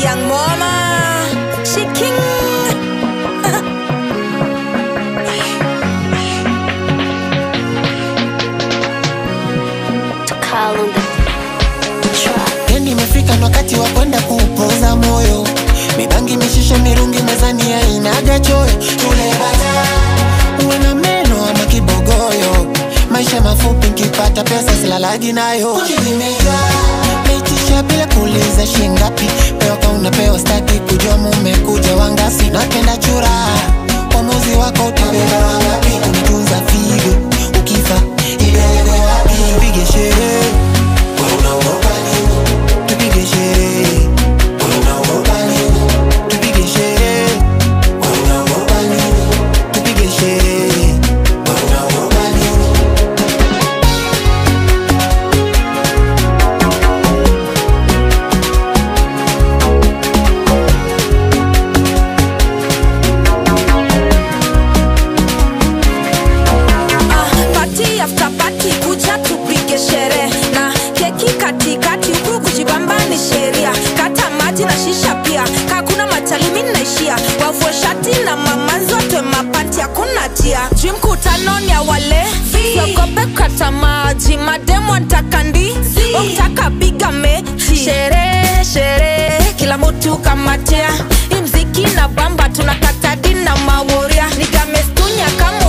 Young mama, she king. Yendi mefika wakati wa kwenda kupoza moyo. Mibangi mishisha mirungi mezani ya inaga choyo. Tule bata uwe na meno ama kibogoyo. Maisha mafupi nkipata pesa silalagi nayo. Kujimega meitisha bila kuuliza shingapi. Pewa ka unapewa staki kujua mume kuja wangasi. Napenda chura uamuzi wako utabeba wangapi. Unitunza figo ukifa ibebe wapi. Tupige sherehe tupige sherehe tupige sherehe tupige sherehe. Party after party kuja tupige sherehe. Na keki katikati huku kujibamba ni sheria. Kata maji na shisha pia, kakuna machali mimi naishia. Wavue shati na mama zote mapanti hakuna tia. Juu mkutano ni ya wale siogope kata maji. Mademu wanataka ndizi, wanataka piga mechi. Sherehe, sherehe, kila mtu kamatia. Hii mziki na bamba tunakata dina maworia. Nigamestunya kama